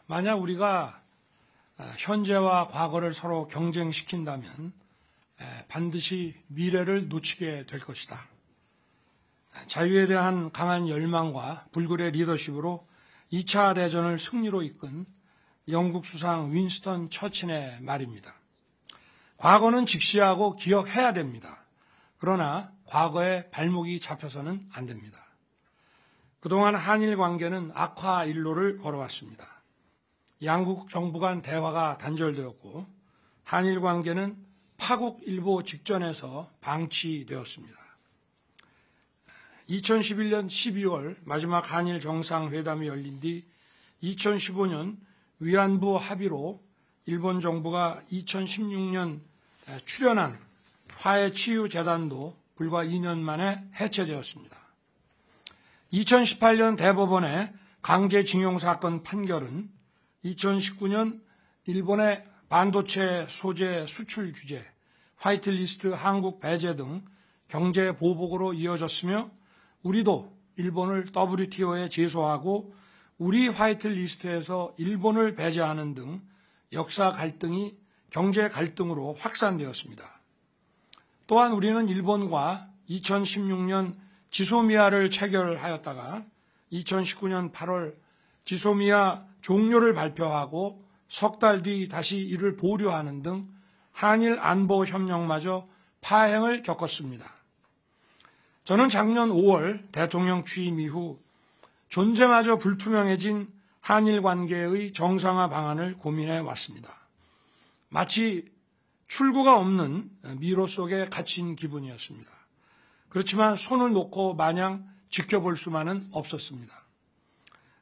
만약 우리가 현재와 과거를 서로 경쟁시킨다면 반드시 미래를 놓치게 될 것이다. 자유에 대한 강한 열망과 불굴의 리더십으로 2차 대전을 승리로 이끈 영국 수상 윈스턴 처칠의 말입니다. 과거는 직시하고 기억해야 됩니다. 그러나 과거에 발목이 잡혀서는 안 됩니다. 그동안 한일 관계는 악화 일로를 걸어왔습니다. 양국 정부 간 대화가 단절되었고 한일 관계는 파국 일보 직전에서 방치되었습니다. 2011년 12월 마지막 한일 정상회담이 열린 뒤 2015년 위안부 합의로 일본 정부가 2016년 출연한 화해치유재단도 불과 2년 만에 해체되었습니다. 2018년 대법원의 강제징용 사건 판결은 2019년 일본의 반도체 소재 수출 규제, 화이트리스트 한국 배제 등 경제 보복으로 이어졌으며 우리도 일본을 WTO에 제소하고 우리 화이트리스트에서 일본을 배제하는 등 역사 갈등이 경제 갈등으로 확산되었습니다. 또한 우리는 일본과 2016년 지소미아를 체결하였다가 2019년 8월 지소미아 종료를 발표하고 석 달 뒤 다시 이를 보류하는 등 한일 안보 협력마저 파행을 겪었습니다. 저는 작년 5월 대통령 취임 이후 존재마저 불투명해진 한일 관계의 정상화 방안을 고민해 왔습니다. 마치 출구가 없는 미로 속에 갇힌 기분이었습니다. 그렇지만 손을 놓고 마냥 지켜볼 수만은 없었습니다.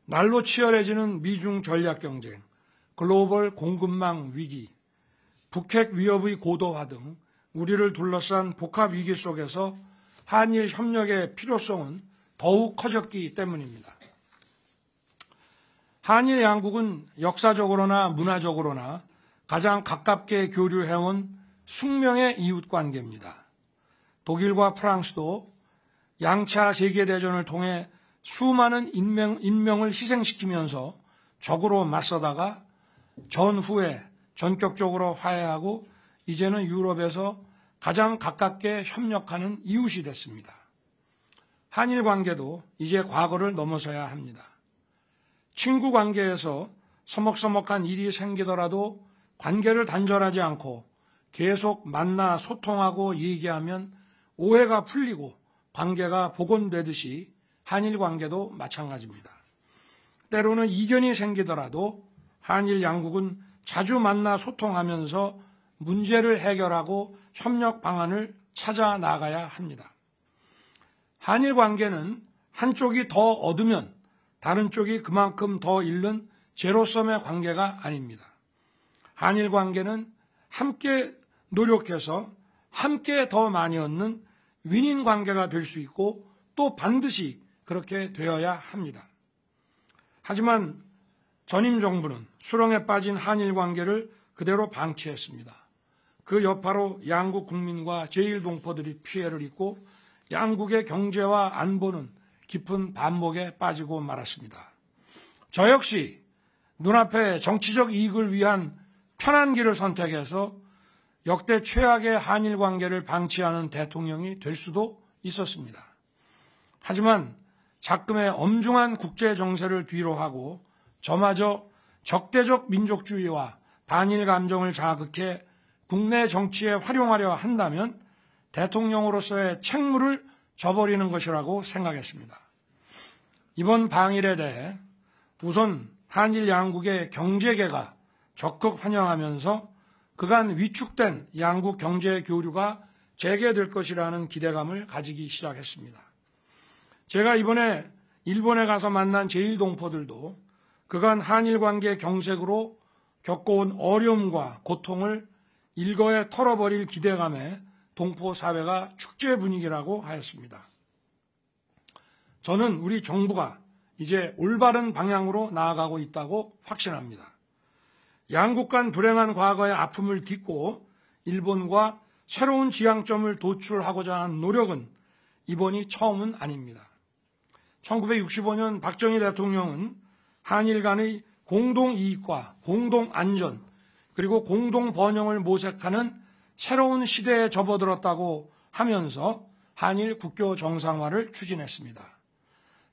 날로 치열해지는 미중 전략 경쟁, 글로벌 공급망 위기, 북핵 위협의 고도화 등 우리를 둘러싼 복합 위기 속에서 한일 협력의 필요성은 더욱 커졌기 때문입니다. 한일 양국은 역사적으로나 문화적으로나 가장 가깝게 교류해온 숙명의 이웃관계입니다. 독일과 프랑스도 양차 세계대전을 통해 수많은 인명을 희생시키면서 적으로 맞서다가 전후에 전격적으로 화해하고 이제는 유럽에서 가장 가깝게 협력하는 이웃이 됐습니다. 한일 관계도 이제 과거를 넘어서야 합니다. 친구 관계에서 서먹서먹한 일이 생기더라도 관계를 단절하지 않고 계속 만나 소통하고 얘기하면 오해가 풀리고 관계가 복원되듯이 한일 관계도 마찬가지입니다. 때로는 이견이 생기더라도 한일 양국은 자주 만나 소통하면서 문제를 해결하고 협력 방안을 찾아 나가야 합니다. 한일 관계는 한쪽이 더 얻으면 다른 쪽이 그만큼 더 잃는 제로섬의 관계가 아닙니다. 한일 관계는 함께 노력해서 함께 더 많이 얻는 윈윈 관계가 될 수 있고 또 반드시 그렇게 되어야 합니다. 하지만 전임 정부는 수렁에 빠진 한일 관계를 그대로 방치했습니다. 그 여파로 양국 국민과 제1동포들이 피해를 입고 양국의 경제와 안보는 깊은 반목에 빠지고 말았습니다. 저 역시 눈앞에 정치적 이익을 위한 편한 길을 선택해서 역대 최악의 한일 관계를 방치하는 대통령이 될 수도 있었습니다. 하지만 작금의 엄중한 국제 정세를 뒤로하고 저마저 적대적 민족주의와 반일 감정을 자극해 국내 정치에 활용하려 한다면 대통령으로서의 책무를 저버리는 것이라고 생각했습니다. 이번 방일에 대해 우선 한일 양국의 경제계가 적극 환영하면서 그간 위축된 양국 경제 교류가 재개될 것이라는 기대감을 가지기 시작했습니다. 제가 이번에 일본에 가서 만난 제1동포들도 그간 한일 관계 경색으로 겪어온 어려움과 고통을 일거에 털어버릴 기대감에 동포 사회가 축제 분위기라고 하였습니다. 저는 우리 정부가 이제 올바른 방향으로 나아가고 있다고 확신합니다. 양국 간 불행한 과거의 아픔을 딛고 일본과 새로운 지향점을 도출하고자 한 노력은 이번이 처음은 아닙니다. 1965년 박정희 대통령은 한일 간의 공동이익과 공동안전 그리고 공동번영을 모색하는 새로운 시대에 접어들었다고 하면서 한일 국교 정상화를 추진했습니다.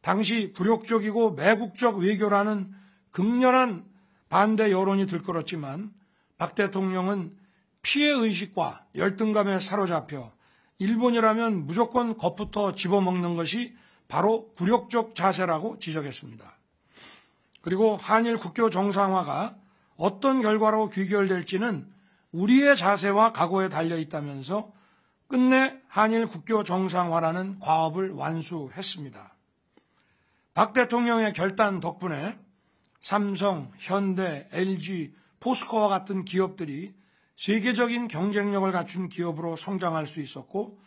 당시 굴욕적이고 매국적 외교라는 극렬한 반대 여론이 들끓었지만 박 대통령은 피해의식과 열등감에 사로잡혀 일본이라면 무조건 겁부터 집어먹는 것이 바로 굴욕적 자세라고 지적했습니다. 그리고 한일 국교 정상화가 어떤 결과로 귀결될지는 우리의 자세와 각오에 달려있다면서 끝내 한일 국교 정상화라는 과업을 완수했습니다. 박 대통령의 결단 덕분에 삼성, 현대, LG, 포스코와 같은 기업들이 세계적인 경쟁력을 갖춘 기업으로 성장할 수 있었고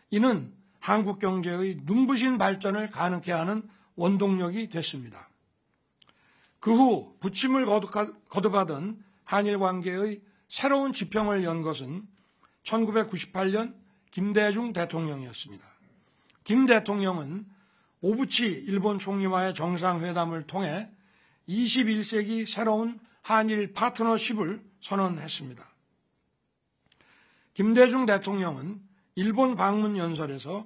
이는 한국 경제의 눈부신 발전을 가능케 하는 원동력이 됐습니다. 그 후 부침을 거듭하던 한일 관계의 새로운 지평을 연 것은 1998년 김대중 대통령이었습니다. 김 대통령은 오부치 일본 총리와의 정상회담을 통해 21세기 새로운 한일 파트너십을 선언했습니다. 김대중 대통령은 일본 방문 연설에서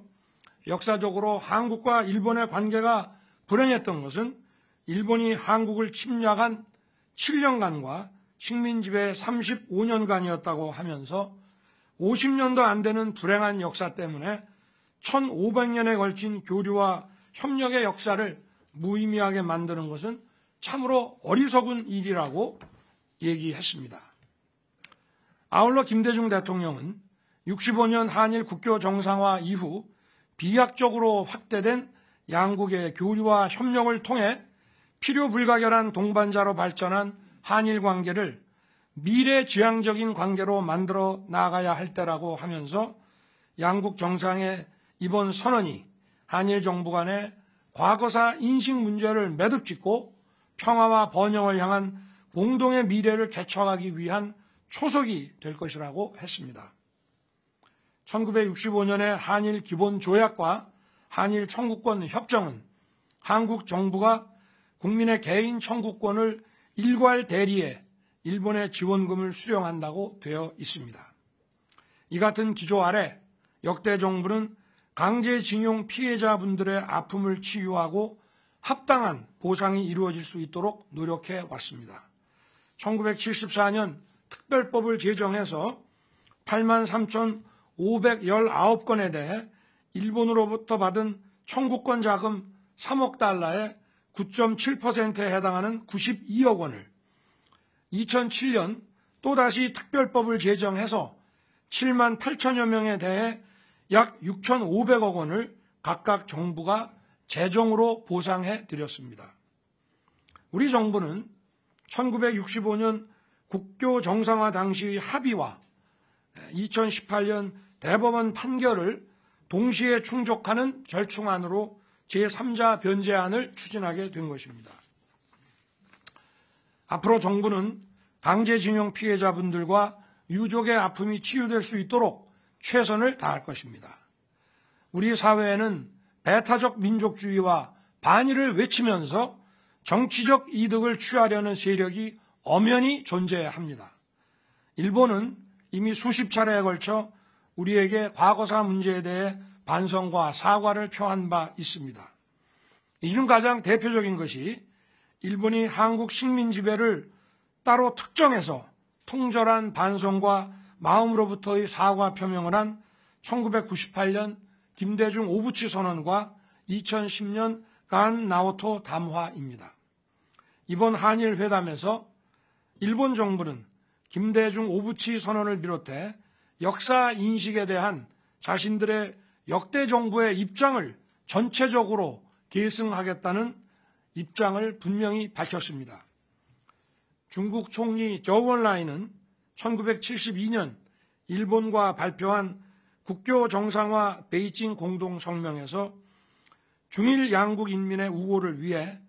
역사적으로 한국과 일본의 관계가 불행했던 것은 일본이 한국을 침략한 7년간과 식민지배 35년간이었다고 하면서 50년도 안 되는 불행한 역사 때문에 1500년에 걸친 교류와 협력의 역사를 무의미하게 만드는 것은 참으로 어리석은 일이라고 얘기했습니다. 아울러 김대중 대통령은 65년 한일 국교 정상화 이후 비약적으로 확대된 양국의 교류와 협력을 통해 필요 불가결한 동반자로 발전한 한일 관계를 미래지향적인 관계로 만들어 나가야 할 때라고 하면서 양국 정상의 이번 선언이 한일 정부 간의 과거사 인식 문제를 매듭짓고 평화와 번영을 향한 공동의 미래를 개척하기 위한 초석이 될 것이라고 했습니다. 1965년의 한일 기본조약과 한일 청구권 협정은 한국 정부가 국민의 개인 청구권을 일괄 대리해 일본의 지원금을 수령한다고 되어 있습니다. 이 같은 기조 아래 역대 정부는 강제징용 피해자분들의 아픔을 치유하고 합당한 보상이 이루어질 수 있도록 노력해 왔습니다. 1974년 특별법을 제정해서 83,519건에 대해 일본으로부터 받은 청구권 자금 3억 달러의 9.7%에 해당하는 92억 원을 2007년 또다시 특별법을 제정해서 7만 8천여 명에 대해 약 6,500억 원을 각각 정부가 재정으로 보상해 드렸습니다. 우리 정부는 1965년 국교 정상화 당시의 합의와 2018년 대법원 판결을 동시에 충족하는 절충안으로 제3자 변제안을 추진하게 된 것입니다. 앞으로 정부는 강제징용 피해자분들과 유족의 아픔이 치유될 수 있도록 최선을 다할 것입니다. 우리 사회에는 배타적 민족주의와 반일을 외치면서 정치적 이득을 취하려는 세력이 엄연히 존재합니다. 일본은 이미 수십 차례에 걸쳐 우리에게 과거사 문제에 대해 반성과 사과를 표한 바 있습니다. 이 중 가장 대표적인 것이 일본이 한국 식민 지배를 따로 특정해서 통절한 반성과 마음으로부터의 사과 표명을 한 1998년 김대중 오부치 선언과 2010년 간 나오토 담화입니다. 이번 한일 회담에서 일본 정부는 김대중 오부치 선언을 비롯해 역사 인식에 대한 자신들의 역대 정부의 입장을 전체적으로 계승하겠다는 입장을 분명히 밝혔습니다. 중국 총리 저우언라이는 1972년 일본과 발표한 국교 정상화 베이징 공동성명에서 중일 양국 인민의 우호를 위해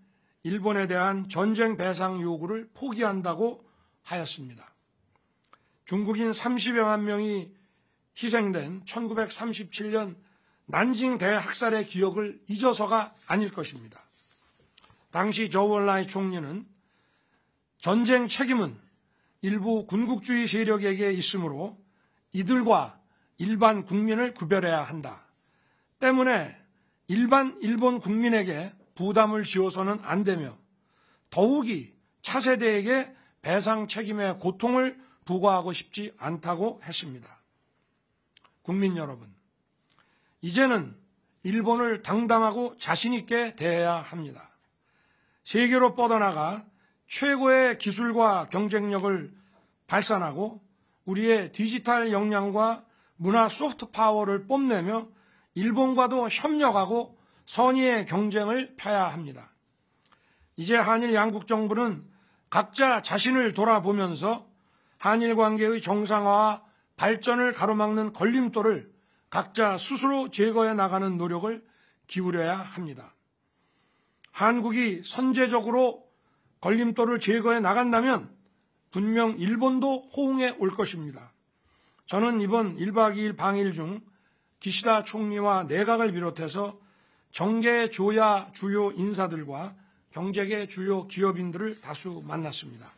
일본에 대한 전쟁 배상 요구를 포기한다고 하였습니다. 중국인 30여만 명이 희생된 1937년 난징 대학살의 기억을 잊어서가 아닐 것입니다. 당시 저우언라이 총리는 전쟁 책임은 일부 군국주의 세력에게 있으므로 이들과 일반 국민을 구별해야 한다. 때문에 일반 일본 국민에게 부담을 지어서는 안 되며 더욱이 차세대에게 배상 책임의 고통을 부과하고 싶지 않다고 했습니다. 국민 여러분, 이제는 일본을 당당하고 자신 있게 대해야 합니다. 세계로 뻗어나가 최고의 기술과 경쟁력을 발산하고 우리의 디지털 역량과 문화 소프트 파워를 뽐내며 일본과도 협력하고 선의의 경쟁을 펴야 합니다. 이제 한일 양국 정부는 각자 자신을 돌아보면서 한일 관계의 정상화와 발전을 가로막는 걸림돌을 각자 스스로 제거해 나가는 노력을 기울여야 합니다. 한국이 선제적으로 걸림돌을 제거해 나간다면 분명 일본도 호응해 올 것입니다. 저는 이번 1박 2일 방일 중 기시다 총리와 내각을 비롯해서 정계 조야 주요 인사들과 경제계 주요 기업인들을 다수 만났습니다.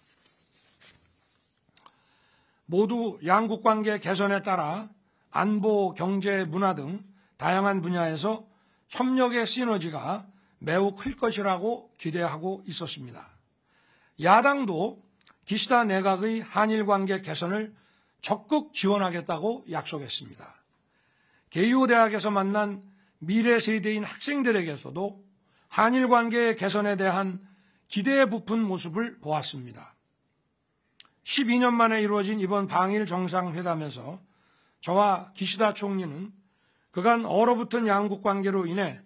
모두 양국 관계 개선에 따라 안보, 경제, 문화 등 다양한 분야에서 협력의 시너지가 매우 클 것이라고 기대하고 있었습니다. 야당도 기시다 내각의 한일 관계 개선을 적극 지원하겠다고 약속했습니다. 게이오 대학에서 만난 미래 세대인 학생들에게서도 한일 관계 개선에 대한 기대에 부푼 모습을 보았습니다. 12년 만에 이루어진 이번 방일 정상회담에서 저와 기시다 총리는 그간 얼어붙은 양국 관계로 인해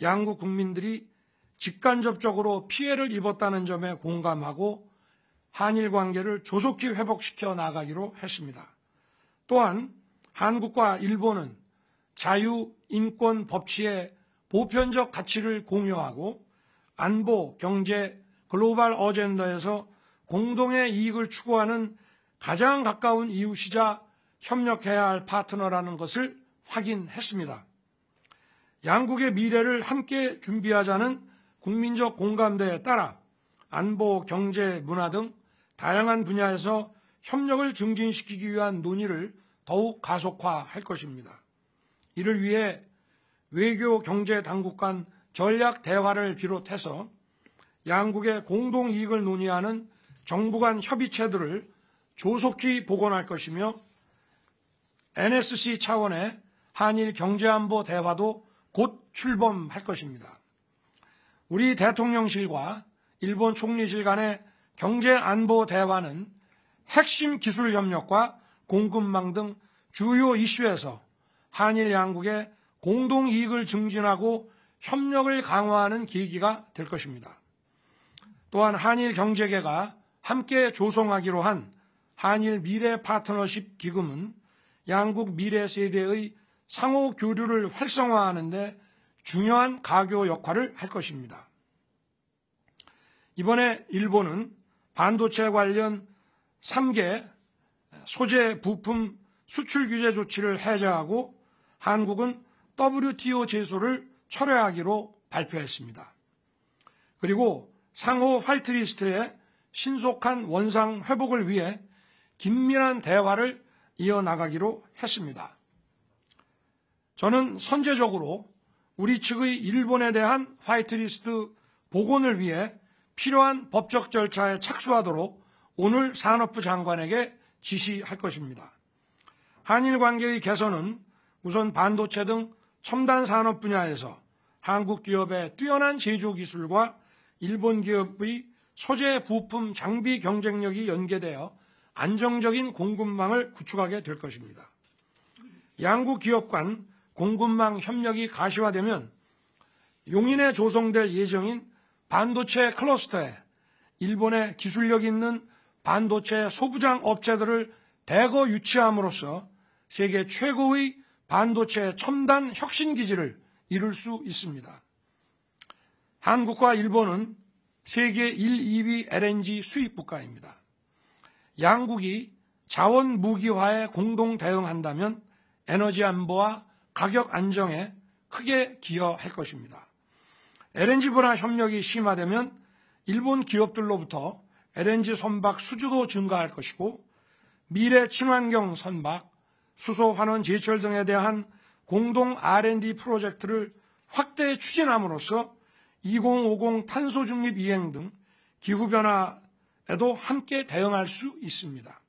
양국 국민들이 직간접적으로 피해를 입었다는 점에 공감하고 한일 관계를 조속히 회복시켜 나가기로 했습니다. 또한 한국과 일본은 자유, 인권, 법치의 보편적 가치를 공유하고 안보, 경제, 글로벌 어젠더에서 공동의 이익을 추구하는 가장 가까운 이웃이자 협력해야 할 파트너라는 것을 확인했습니다. 양국의 미래를 함께 준비하자는 국민적 공감대에 따라 안보, 경제, 문화 등 다양한 분야에서 협력을 증진시키기 위한 논의를 더욱 가속화할 것입니다. 이를 위해 외교, 경제 당국 간 전략 대화를 비롯해서 양국의 공동 이익을 논의하는 정부 간 협의체들을 조속히 복원할 것이며 NSC 차원의 한일 경제안보 대화도 곧 출범할 것입니다. 우리 대통령실과 일본 총리실 간의 경제안보 대화는 핵심 기술 협력과 공급망 등 주요 이슈에서 한일 양국의 공동 이익을 증진하고 협력을 강화하는 계기가 될 것입니다. 또한 한일 경제계가 함께 조성하기로 한 한일 미래 파트너십 기금은 양국 미래 세대의 상호 교류를 활성화하는 데 중요한 가교 역할을 할 것입니다. 이번에 일본은 반도체 관련 3개 소재 부품 수출 규제 조치를 해제하고 한국은 WTO 제소를 철회하기로 발표했습니다. 그리고 상호 화이트리스트의 신속한 원상 회복을 위해 긴밀한 대화를 이어나가기로 했습니다. 저는 선제적으로 우리 측의 일본에 대한 화이트리스트 복원을 위해 필요한 법적 절차에 착수하도록 오늘 산업부 장관에게 지시할 것입니다. 한일 관계의 개선은 우선 반도체 등 첨단 산업 분야에서 한국 기업의 뛰어난 제조 기술과 일본 기업의 소재 부품 장비 경쟁력이 연계되어 안정적인 공급망을 구축하게 될 것입니다. 양국 기업 간 공급망 협력이 가시화되면 용인에 조성될 예정인 반도체 클러스터에 일본의 기술력 있는 반도체 소부장 업체들을 대거 유치함으로써 세계 최고의 반도체 첨단 혁신 기지를 이룰 수 있습니다. 한국과 일본은 세계 1, 2위 LNG 수입 국가입니다. 양국이 자원 무기화에 공동 대응한다면 에너지 안보와 가격 안정에 크게 기여할 것입니다. LNG 분야 협력이 심화되면 일본 기업들로부터 LNG 선박 수주도 증가할 것이고 미래 친환경 선박, 수소 환원 제철 등에 대한 공동 R&D 프로젝트를 확대 추진함으로써 2050 탄소 중립 이행 등 기후변화에도 함께 대응할 수 있습니다.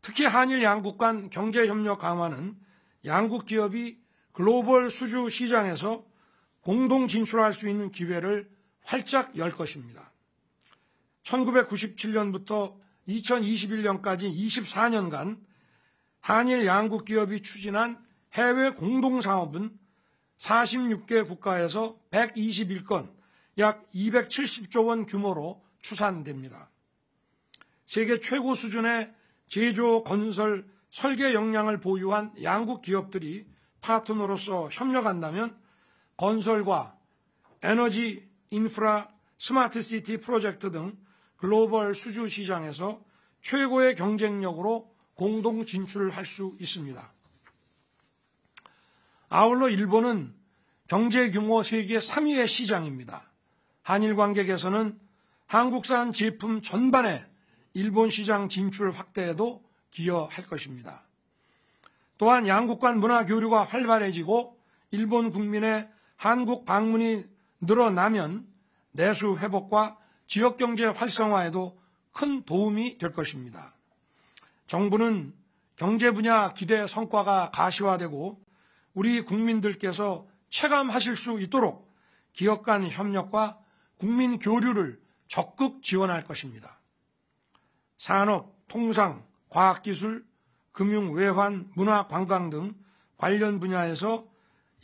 특히 한일 양국 간 경제협력 강화는 양국 기업이 글로벌 수주 시장에서 공동 진출할 수 있는 기회를 활짝 열 것입니다. 1997년부터 2021년까지 24년간 한일 양국 기업이 추진한 해외 공동사업은 46개 국가에서 121건, 약 270조 원 규모로 추산됩니다. 세계 최고 수준의 제조, 건설, 설계 역량을 보유한 양국 기업들이 파트너로서 협력한다면 건설과 에너지, 인프라, 스마트시티 프로젝트 등 글로벌 수주 시장에서 최고의 경쟁력으로 공동 진출할 수 있습니다. 아울러 일본은 경제 규모 세계 3위의 시장입니다. 한일 관계 개선은 한국산 제품 전반에 일본 시장 진출 확대에도 기여할 것입니다. 또한 양국 간 문화 교류가 활발해지고 일본 국민의 한국 방문이 늘어나면 내수 회복과 지역경제 활성화에도 큰 도움이 될 것입니다. 정부는 경제 분야 기대 성과가 가시화되고 우리 국민들께서 체감하실 수 있도록 기업 간 협력과 국민 교류를 적극 지원할 것입니다. 산업, 통상, 과학기술, 금융, 외환, 문화, 관광 등 관련 분야에서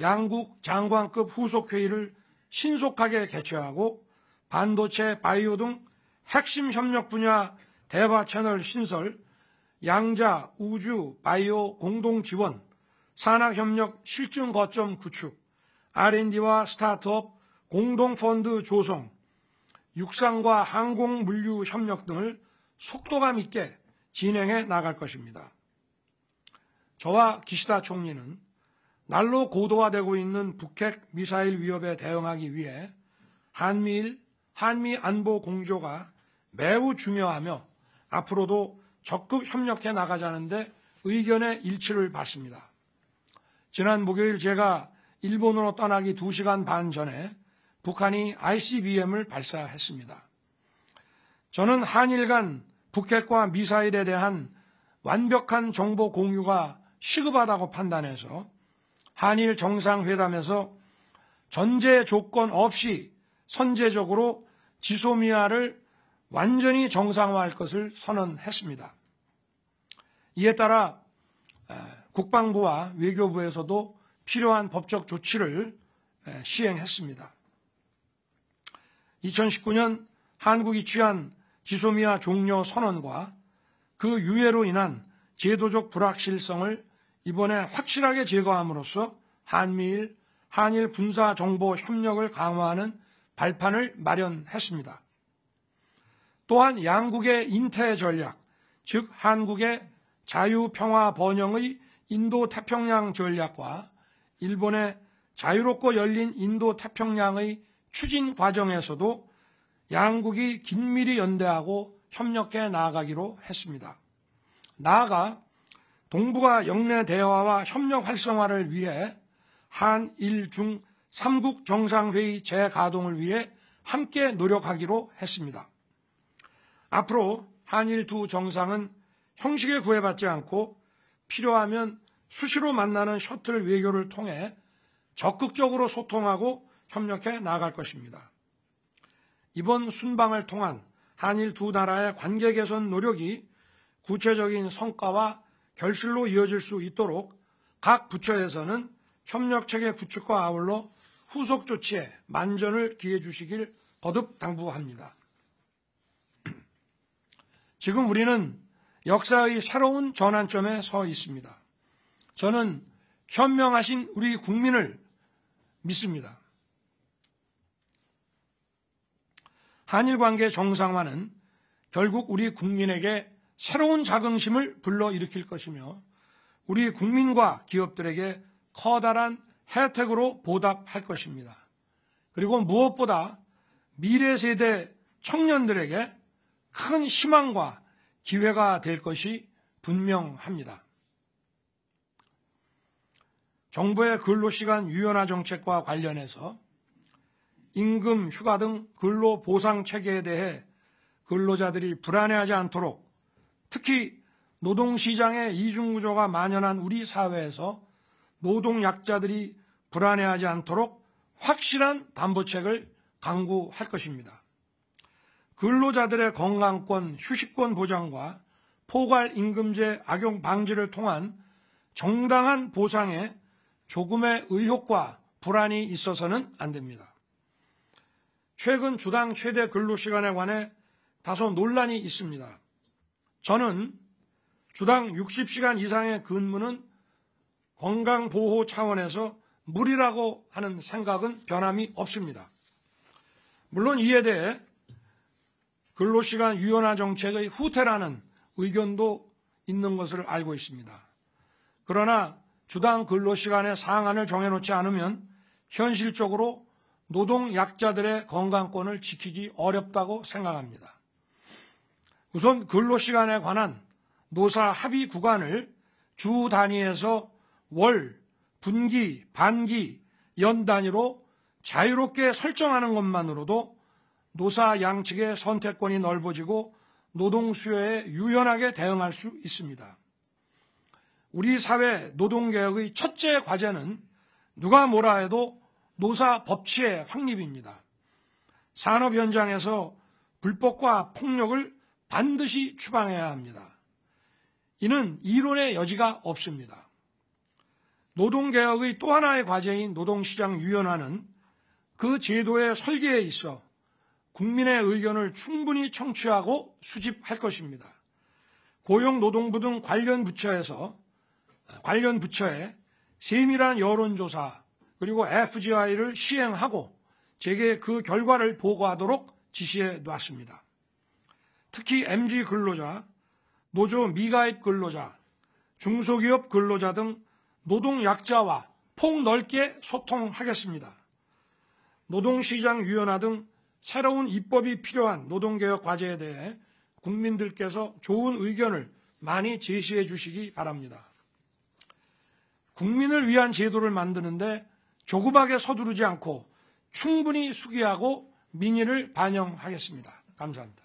양국 장관급 후속회의를 신속하게 개최하고 반도체, 바이오 등 핵심 협력 분야 대화 채널 신설, 양자, 우주, 바이오 공동 지원, 산학협력 실증 거점 구축, R&D와 스타트업 공동 펀드 조성, 육상과 항공 물류 협력 등을 속도감 있게 진행해 나갈 것입니다. 저와 기시다 총리는 날로 고도화되고 있는 북핵 미사일 위협에 대응하기 위해 한미 안보 공조가 매우 중요하며 앞으로도 적극 협력해 나가자는데 의견의 일치를 봤습니다. 지난 목요일 제가 일본으로 떠나기 2시간 반 전에 북한이 ICBM을 발사했습니다. 저는 한일 간 북핵과 미사일에 대한 완벽한 정보 공유가 시급하다고 판단해서 한일 정상회담에서 전제 조건 없이 선제적으로 지소미아를 완전히 정상화할 것을 선언했습니다. 이에 따라 국방부와 외교부에서도 필요한 법적 조치를 시행했습니다. 2019년 한국이 취한 지소미아 종료 선언과 그 유예로 인한 제도적 불확실성을 이번에 확실하게 제거함으로써 한일 군사 정보 협력을 강화하는 발판을 마련했습니다. 또한 양국의 인태 전략, 즉 한국의 자유평화 번영의 인도태평양 전략과 일본의 자유롭고 열린 인도태평양의 추진 과정에서도 양국이 긴밀히 연대하고 협력해 나아가기로 했습니다. 나아가 동북아 영내 대화와 협력 활성화를 위해 한일 중 3국 정상회의 재가동을 위해 함께 노력하기로 했습니다. 앞으로 한일 두 정상은 형식에 구애받지 않고 필요하면 수시로 만나는 셔틀 외교를 통해 적극적으로 소통하고 협력해 나아갈 것입니다. 이번 순방을 통한 한일 두 나라의 관계 개선 노력이 구체적인 성과와 결실로 이어질 수 있도록 각 부처에서는 협력체계 구축과 아울러 후속 조치에 만전을 기해 주시길 거듭 당부합니다. 지금 우리는 역사의 새로운 전환점에 서 있습니다. 저는 현명하신 우리 국민을 믿습니다. 한일 관계 정상화는 결국 우리 국민에게 새로운 자긍심을 불러일으킬 것이며 우리 국민과 기업들에게 커다란 혜택으로 보답할 것입니다. 그리고 무엇보다 미래 세대 청년들에게 큰 희망과 기회가 될 것이 분명합니다. 정부의 근로시간 유연화 정책과 관련해서 임금, 휴가 등 근로보상체계에 대해 근로자들이 불안해하지 않도록, 특히 노동시장의 이중구조가 만연한 우리 사회에서 노동약자들이 불안해하지 않도록 확실한 담보책을 강구할 것입니다. 근로자들의 건강권, 휴식권 보장과 포괄임금제 악용 방지를 통한 정당한 보상에 조금의 의혹과 불안이 있어서는 안 됩니다. 최근 주당 최대 근로시간에 관해 다소 논란이 있습니다. 저는 주당 60시간 이상의 근무는 건강보호 차원에서 무리라고 하는 생각은 변함이 없습니다. 물론 이에 대해 근로시간 유연화 정책의 후퇴라는 의견도 있는 것을 알고 있습니다. 그러나 주당 근로시간의 상한을 정해놓지 않으면 현실적으로 노동약자들의 건강권을 지키기 어렵다고 생각합니다. 우선 근로시간에 관한 노사 합의 구간을 주 단위에서 월, 분기, 반기, 연 단위로 자유롭게 설정하는 것만으로도 노사 양측의 선택권이 넓어지고 노동 수요에 유연하게 대응할 수 있습니다. 우리 사회 노동개혁의 첫째 과제는 누가 뭐라 해도 노사 법치의 확립입니다. 산업 현장에서 불법과 폭력을 반드시 추방해야 합니다. 이는 이론의 여지가 없습니다. 노동개혁의 또 하나의 과제인 노동시장 유연화는 그 제도의 설계에 있어 국민의 의견을 충분히 청취하고 수집할 것입니다. 고용노동부 등 관련 부처에 세밀한 여론조사 그리고 FGI를 시행하고 제게 그 결과를 보고하도록 지시해 놨습니다. 특히 MG 근로자, 노조 미가입 근로자, 중소기업 근로자 등 노동약자와 폭넓게 소통하겠습니다. 노동시장 유연화 등 새로운 입법이 필요한 노동개혁 과제에 대해 국민들께서 좋은 의견을 많이 제시해 주시기 바랍니다. 국민을 위한 제도를 만드는데 조급하게 서두르지 않고 충분히 수기하고 민의를 반영하겠습니다. 감사합니다.